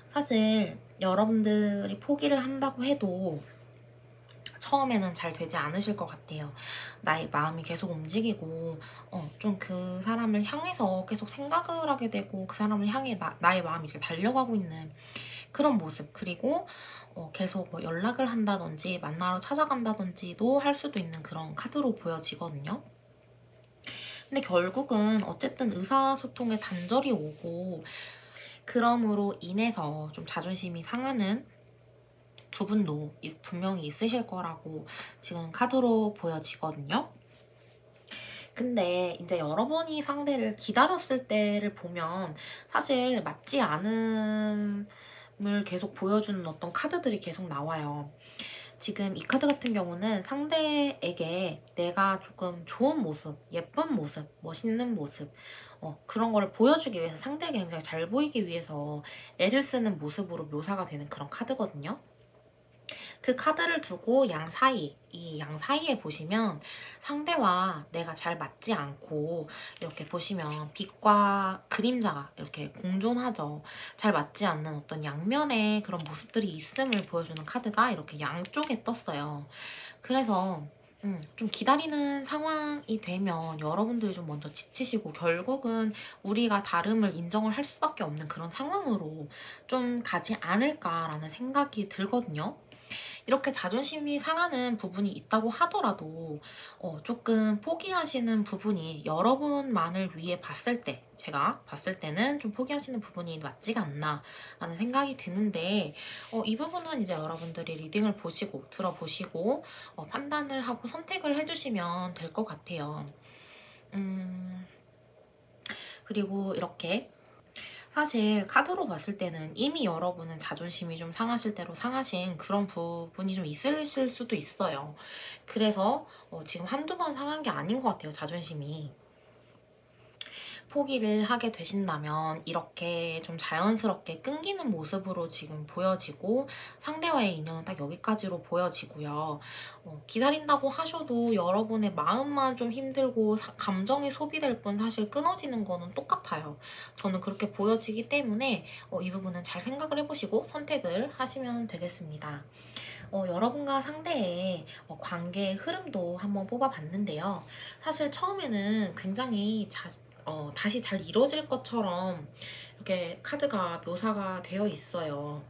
사실 여러분들이 포기를 한다고 해도 처음에는 잘 되지 않으실 것 같아요. 나의 마음이 계속 움직이고 좀 그 사람을 향해서 계속 생각을 하게 되고, 그 사람을 향해 나의 마음이 이렇게 달려가고 있는 그런 모습, 그리고 계속 뭐 연락을 한다든지 만나러 찾아간다든지도 할 수도 있는 그런 카드로 보여지거든요. 근데 결국은 어쨌든 의사소통에 단절이 오고, 그럼으로 인해서 좀 자존심이 상하는 부분도 분명히 있으실 거라고 지금 카드로 보여지거든요. 근데 이제 여러분이 상대를 기다렸을 때를 보면 사실 맞지 않음을 계속 보여주는 어떤 카드들이 계속 나와요. 지금 이 카드 같은 경우는 상대에게 내가 조금 좋은 모습, 예쁜 모습, 멋있는 모습, 그런 거를 보여주기 위해서, 상대에게 굉장히 잘 보이기 위해서 애를 쓰는 모습으로 묘사가 되는 그런 카드거든요. 그 카드를 두고 이 양 사이에 보시면 상대와 내가 잘 맞지 않고 이렇게 보시면 빛과 그림자가 이렇게 공존하죠. 잘 맞지 않는 어떤 양면의 그런 모습들이 있음을 보여주는 카드가 이렇게 양쪽에 떴어요. 그래서 좀 기다리는 상황이 되면 여러분들이 좀 먼저 지치시고 결국은 우리가 다름을 인정을 할 수밖에 없는 그런 상황으로 좀 가지 않을까라는 생각이 들거든요. 이렇게 자존심이 상하는 부분이 있다고 하더라도 조금 포기하시는 부분이 여러분만을 위해 봤을 때 제가 봤을 때는 좀 포기하시는 부분이 맞지가 않나라는 생각이 드는데 이 부분은 이제 여러분들이 리딩을 보시고 들어보시고 판단을 하고 선택을 해주시면 될 것 같아요. 그리고 이렇게 사실 카드로 봤을 때는 이미 여러분은 자존심이 좀 상하실 대로 상하신 그런 부분이 좀 있으실 수도 있어요. 그래서 지금 한두 번 상한 게 아닌 것 같아요, 자존심이. 포기를 하게 되신다면 이렇게 좀 자연스럽게 끊기는 모습으로 지금 보여지고 상대와의 인연은 딱 여기까지로 보여지고요. 기다린다고 하셔도 여러분의 마음만 좀 힘들고 감정이 소비될 뿐 사실 끊어지는 거는 똑같아요. 저는 그렇게 보여지기 때문에 이 부분은 잘 생각을 해보시고 선택을 하시면 되겠습니다. 여러분과 상대의 관계의 흐름도 한번 뽑아봤는데요. 사실 처음에는 굉장히 다시 잘 이루어질 것처럼 이렇게 카드가 묘사가 되어 있어요.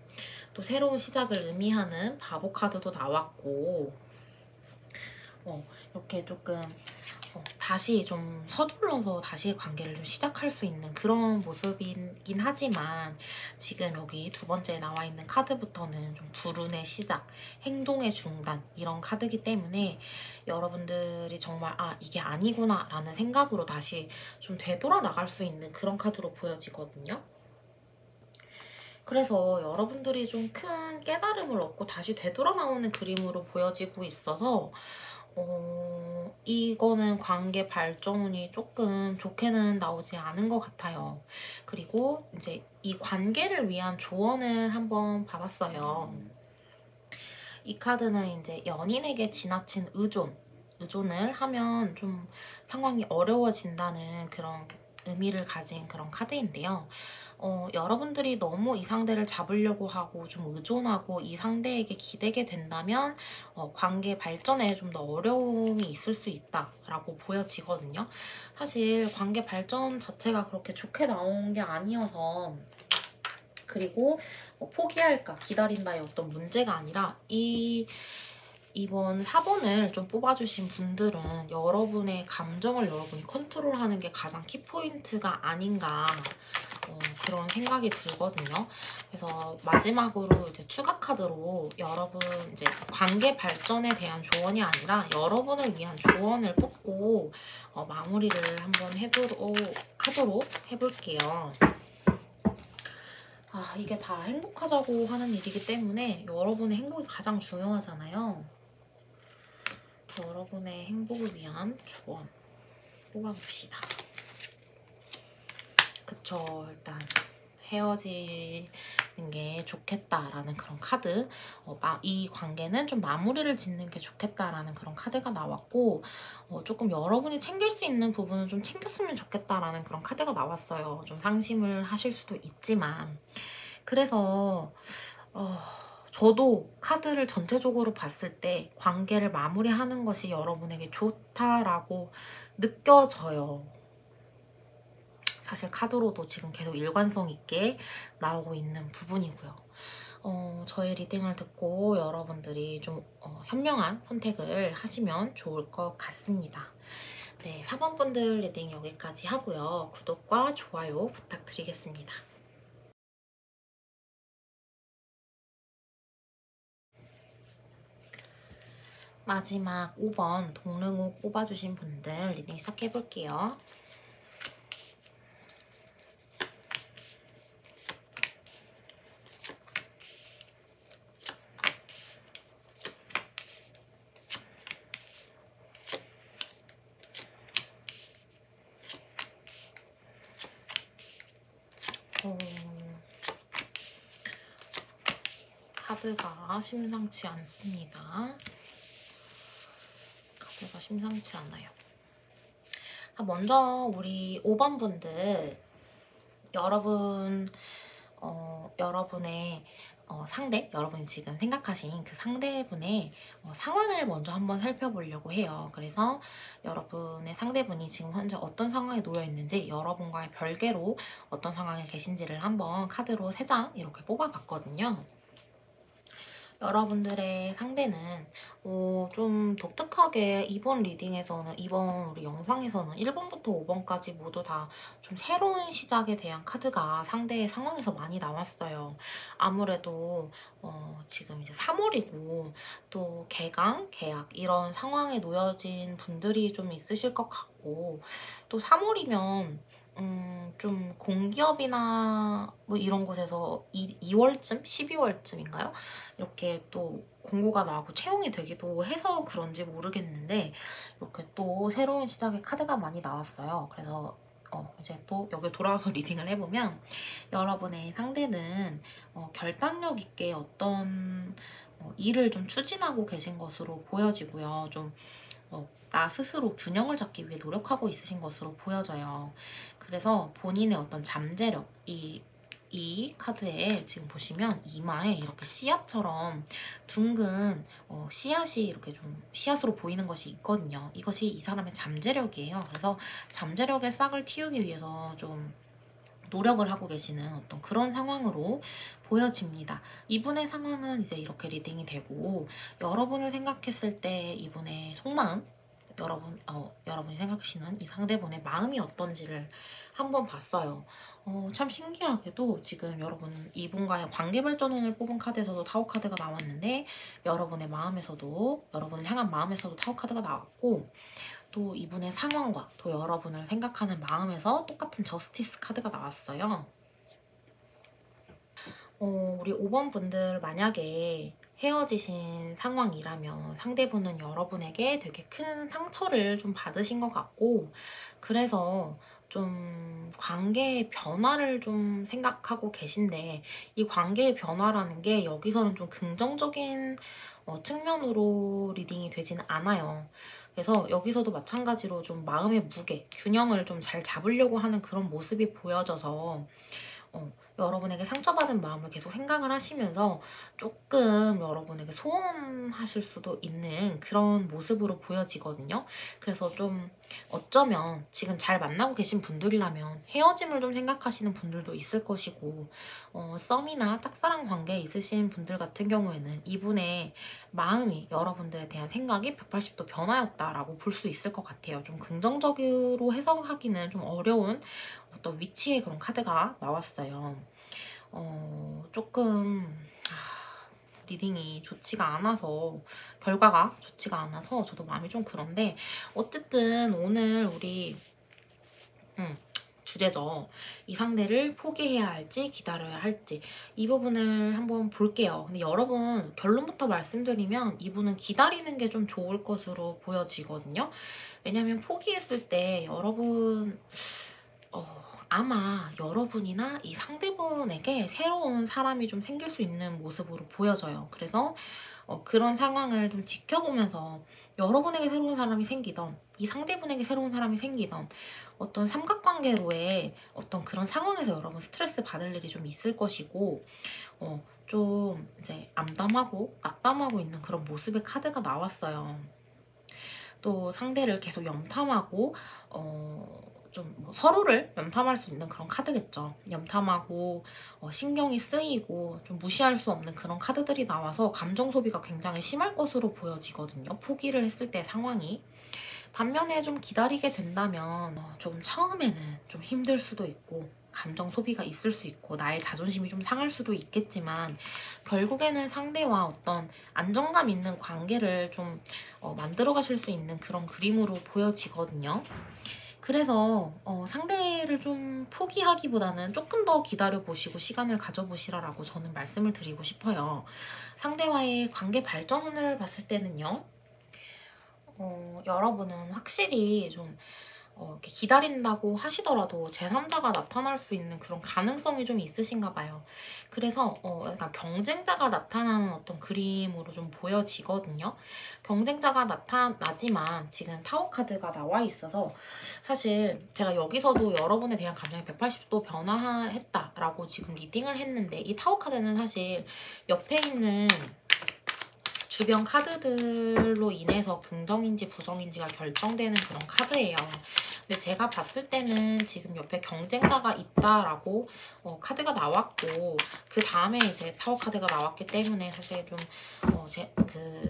또 새로운 시작을 의미하는 바보 카드도 나왔고 이렇게 조금 다시 좀 서둘러서 다시 관계를 좀 시작할 수 있는 그런 모습이긴 하지만 지금 여기 두 번째에 나와 있는 카드부터는 좀 불운의 시작, 행동의 중단 이런 카드이기 때문에 여러분들이 정말 이게 아니구나 라는 생각으로 다시 좀 되돌아 나갈 수 있는 그런 카드로 보여지거든요. 그래서 여러분들이 좀 큰 깨달음을 얻고 다시 되돌아 나오는 그림으로 보여지고 있어서 이거는 관계 발전운이 조금 좋게는 나오지 않은 것 같아요. 그리고 이제 이 관계를 위한 조언을 한번 봐봤어요. 이 카드는 이제 연인에게 지나친 의존을 하면 좀 상황이 어려워진다는 그런 의미를 가진 그런 카드인데요. 여러분들이 너무 이 상대를 잡으려고 하고 좀 의존하고 이 상대에게 기대게 된다면 관계 발전에 좀 더 어려움이 있을 수 있다라고 보여지거든요. 사실 관계 발전 자체가 그렇게 좋게 나온 게 아니어서 그리고 포기할까 기다린다의 어떤 문제가 아니라 이번 4번을 좀 뽑아주신 분들은 여러분의 감정을 여러분이 컨트롤하는 게 가장 키포인트가 아닌가 그런 생각이 들거든요. 그래서 마지막으로 이제 추가 카드로 여러분 이제 관계 발전에 대한 조언이 아니라 여러분을 위한 조언을 뽑고 마무리를 한번 하도록 해볼게요. 이게 다 행복하자고 하는 일이기 때문에 여러분의 행복이 가장 중요하잖아요. 여러분의 행복을 위한 조언 뽑아봅시다. 그쵸, 일단 헤어지는 게 좋겠다라는 그런 카드, 이 관계는 좀 마무리를 짓는 게 좋겠다라는 그런 카드가 나왔고 조금 여러분이 챙길 수 있는 부분은 좀 챙겼으면 좋겠다라는 그런 카드가 나왔어요. 좀 상심을 하실 수도 있지만 그래서 저도 카드를 전체적으로 봤을 때 관계를 마무리하는 것이 여러분에게 좋다라고 느껴져요. 사실 카드로도 지금 계속 일관성 있게 나오고 있는 부분이고요. 저의 리딩을 듣고 여러분들이 좀 현명한 선택을 하시면 좋을 것 같습니다. 네, 4번 분들 리딩 여기까지 하고요. 구독과 좋아요 부탁드리겠습니다. 마지막 5번 동릉옥 뽑아주신 분들 리딩 시작해볼게요. 카드 카드가 심상치 않습니다. 카드가 심상치 않아요. 먼저 우리 5번 분들, 여러분의 상대, 여러분이 지금 생각하신 그 상대분의 상황을 먼저 한번 살펴보려고 해요. 그래서 여러분의 상대분이 지금 현재 어떤 상황에 놓여 있는지, 여러분과의 별개로 어떤 상황에 계신지를 한번 카드로 3장 이렇게 뽑아봤거든요. 여러분들의 상대는 좀 독특하게 이번 리딩에서는, 이번 우리 영상에서는 1번부터 5번까지 모두 다 좀 새로운 시작에 대한 카드가 상대의 상황에서 많이 나왔어요. 아무래도 지금 이제 3월이고 또 개강, 계약 이런 상황에 놓여진 분들이 좀 있으실 것 같고, 또 3월이면 좀 공기업이나 뭐 이런 곳에서 2월쯤? 12월쯤인가요? 이렇게 또 공고가 나오고 채용이 되기도 해서 그런지 모르겠는데, 이렇게 또 새로운 시작의 카드가 많이 나왔어요. 그래서 이제 또 여기 돌아와서 리딩을 해보면, 여러분의 상대는 결단력 있게 어떤 일을 좀 추진하고 계신 것으로 보여지고요. 좀 나 스스로 균형을 잡기 위해 노력하고 있으신 것으로 보여져요. 그래서 본인의 어떤 잠재력, 이 카드에 지금 보시면 이마에 이렇게 씨앗처럼 둥근 씨앗이 이렇게 좀 씨앗으로 보이는 것이 있거든요. 이것이 이 사람의 잠재력이에요. 그래서 잠재력의 싹을 틔우기 위해서 좀 노력을 하고 계시는 어떤 그런 상황으로 보여집니다. 이분의 상황은 이제 이렇게 리딩이 되고, 여러분을 생각했을 때 이분의 속마음, 여러분이 생각하시는 이 상대분의 마음이 어떤지를 한번 봤어요. 참 신기하게도 지금 여러분 이분과의 관계 발전운을 뽑은 카드에서도 타워 카드가 나왔는데, 여러분의 마음에서도, 여러분을 향한 마음에서도 타워 카드가 나왔고, 또 이분의 상황과 또 여러분을 생각하는 마음에서 똑같은 저스티스 카드가 나왔어요. 우리 5번 분들 만약에 헤어지신 상황이라면 상대분은 여러분에게 되게 큰 상처를 좀 받으신 것 같고, 그래서 좀 관계의 변화를 좀 생각하고 계신데, 이 관계의 변화라는 게 여기서는 좀 긍정적인 측면으로 리딩이 되지는 않아요. 그래서 여기서도 마찬가지로 좀 마음의 무게, 균형을 좀 잘 잡으려고 하는 그런 모습이 보여져서 여러분에게 상처받은 마음을 계속 생각을 하시면서 조금 여러분에게 소원하실 수도 있는 그런 모습으로 보여지거든요. 그래서 좀 어쩌면 지금 잘 만나고 계신 분들이라면 헤어짐을 좀 생각하시는 분들도 있을 것이고, 썸이나 짝사랑 관계에 있으신 분들 같은 경우에는 이분의 마음이, 여러분들에 대한 생각이 180도 변화였다라고 볼 수 있을 것 같아요. 좀 긍정적으로 해석하기는 좀 어려운 어떤 위치의 그런 카드가 나왔어요. 조금 리딩이 좋지가 않아서, 결과가 좋지가 않아서 저도 마음이 좀 그런데, 어쨌든 오늘 우리 주제죠. 이 상대를 포기해야 할지 기다려야 할지, 이 부분을 한번 볼게요. 근데 여러분, 결론부터 말씀드리면 이분은 기다리는 게 좀 좋을 것으로 보여지거든요. 왜냐면 포기했을 때 여러분 아마 여러분이나 이 상대분에게 새로운 사람이 좀 생길 수 있는 모습으로 보여져요. 그래서 그런 상황을 좀 지켜보면서 여러분에게 새로운 사람이 생기던, 이 상대분에게 새로운 사람이 생기던 어떤 삼각관계로의 어떤 그런 상황에서 여러분 스트레스 받을 일이 좀 있을 것이고, 좀 이제 암담하고 낙담하고 있는 그런 모습의 카드가 나왔어요. 또 상대를 계속 염탐하고 좀뭐 서로를 염탐할 수 있는 그런 카드겠죠. 염탐하고 신경이 쓰이고 좀 무시할 수 없는 그런 카드들이 나와서 감정 소비가 굉장히 심할 것으로 보여지거든요. 포기를 했을 때 상황이. 반면에 좀 기다리게 된다면 좀 처음에는 좀 힘들 수도 있고 감정 소비가 있을 수 있고 나의 자존심이 좀 상할 수도 있겠지만, 결국에는 상대와 어떤 안정감 있는 관계를 좀 만들어 가실 수 있는 그런 그림으로 보여지거든요. 그래서 상대를 좀 포기하기보다는 조금 더 기다려보시고 시간을 가져보시라고 저는 말씀을 드리고 싶어요. 상대와의 관계 발전을 봤을 때는요, 여러분은 확실히 좀 이렇게 기다린다고 하시더라도 제3자가 나타날 수 있는 그런 가능성이 좀 있으신가 봐요. 그래서 약간 경쟁자가 나타나는 어떤 그림으로 좀 보여지거든요. 경쟁자가 나타나지만 지금 타워 카드가 나와 있어서 사실 제가 여기서도 여러분에 대한 감정이 180도 변화했다라고 지금 리딩을 했는데, 이 타워 카드는 사실 옆에 있는 주변 카드들로 인해서 긍정인지 부정인지가 결정되는 그런 카드예요. 근데 제가 봤을 때는 지금 옆에 경쟁자가 있다라고 카드가 나왔고, 그 다음에 이제 타워 카드가 나왔기 때문에 사실 좀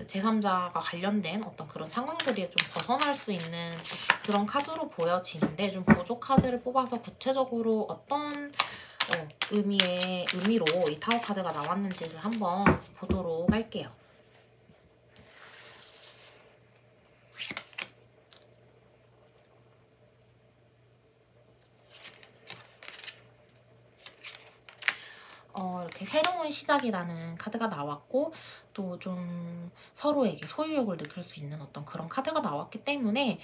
제3자가 관련된 어떤 그런 상황들이 좀 벗어날 수 있는 그런 카드로 보여지는데, 좀 보조 카드를 뽑아서 구체적으로 어떤 의미로 이 타워 카드가 나왔는지를 한번 보도록 할게요. 이렇게 새로운 시작이라는 카드가 나왔고, 또 좀 서로에게 소유욕을 느낄 수 있는 어떤 그런 카드가 나왔기 때문에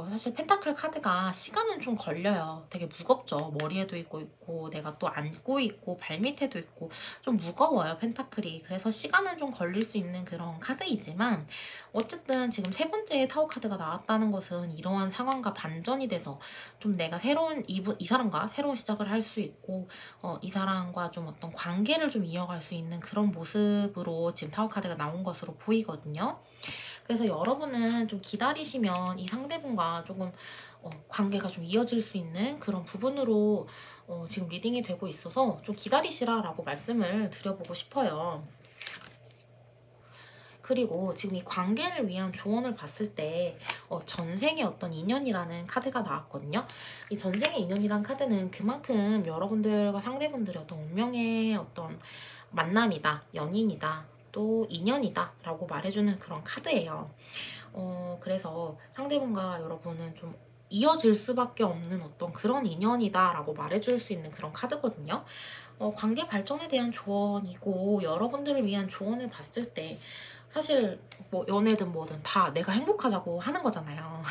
사실 펜타클 카드가 시간은 좀 걸려요. 되게 무겁죠. 머리에도 있고 내가 또 안고 있고 발밑에도 있고 좀 무거워요, 펜타클이. 그래서 시간은 좀 걸릴 수 있는 그런 카드이지만, 어쨌든 지금 세 번째 타워 카드가 나왔다는 것은 이러한 상황과 반전이 돼서 좀 내가 이 사람과 새로운 시작을 할 수 있고, 이 사람과 좀 어떤 관계를 좀 이어갈 수 있는 그런 모습으로 지금 타워 카드가 나온 것으로 보이거든요. 그래서 여러분은 좀 기다리시면 이 상대분과 조금 관계가 좀 이어질 수 있는 그런 부분으로 지금 리딩이 되고 있어서 좀 기다리시라라고 말씀을 드려보고 싶어요. 그리고 지금 이 관계를 위한 조언을 봤을 때 전생의 어떤 인연이라는 카드가 나왔거든요. 이 전생의 인연이란 카드는 그만큼 여러분들과 상대분들의 어떤 운명의 어떤 만남이다, 연인이다, 또 인연이다 라고 말해주는 그런 카드예요. 그래서 상대분과 여러분은 좀 이어질 수밖에 없는 어떤 그런 인연이다 라고 말해줄 수 있는 그런 카드거든요. 관계 발전에 대한 조언이고, 여러분들을 위한 조언을 봤을 때 사실 뭐 연애든 뭐든 다 내가 행복하자고 하는 거잖아요.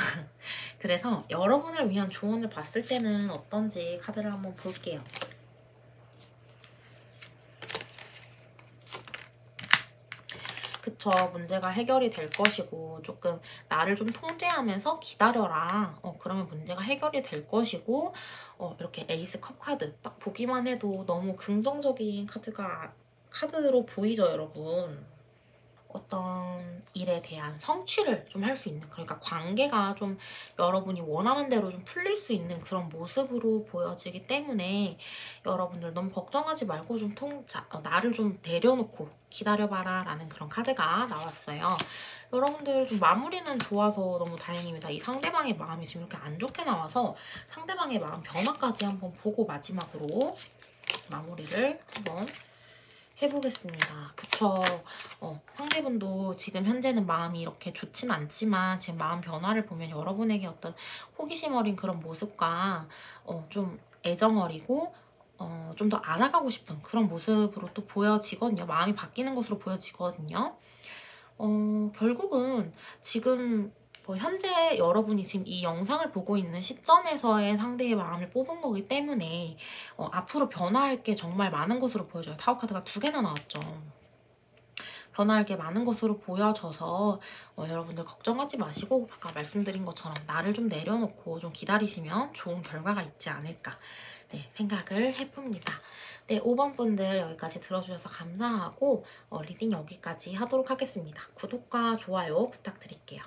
그래서 여러분을 위한 조언을 봤을 때는 어떤지 카드를 한번 볼게요. 그쵸, 문제가 해결이 될 것이고, 조금 나를 좀 통제하면서 기다려라. 그러면 문제가 해결이 될 것이고, 이렇게 에이스 컵 카드 딱 보기만 해도 너무 긍정적인 카드로 보이죠, 여러분. 어떤 일에 대한 성취를 좀 할 수 있는, 그러니까 관계가 좀 여러분이 원하는 대로 좀 풀릴 수 있는 그런 모습으로 보여지기 때문에 여러분들 너무 걱정하지 말고 좀 나를 좀 내려놓고 기다려봐라 라는 그런 카드가 나왔어요. 여러분들 좀 마무리는 좋아서 너무 다행입니다. 이 상대방의 마음이 지금 이렇게 안 좋게 나와서 상대방의 마음 변화까지 한번 보고 마지막으로 마무리를 한번 해보겠습니다. 그쵸. 상대분도 지금 현재는 마음이 이렇게 좋진 않지만 지금 마음 변화를 보면 여러분에게 어떤 호기심 어린 그런 모습과 좀 애정 어리고 좀 더 알아가고 싶은 그런 모습으로 또 보여지거든요. 마음이 바뀌는 것으로 보여지거든요. 결국은 지금 현재 여러분이 지금 이 영상을 보고 있는 시점에서의 상대의 마음을 뽑은 거기 때문에 앞으로 변화할 게 정말 많은 것으로 보여져요. 타워 카드가 2개나 나왔죠. 변화할 게 많은 것으로 보여져서 여러분들 걱정하지 마시고, 아까 말씀드린 것처럼 나를 좀 내려놓고 좀 기다리시면 좋은 결과가 있지 않을까 생각을 해봅니다. 네, 5번 분들 여기까지 들어주셔서 감사하고 리딩 여기까지 하도록 하겠습니다. 구독과 좋아요 부탁드릴게요.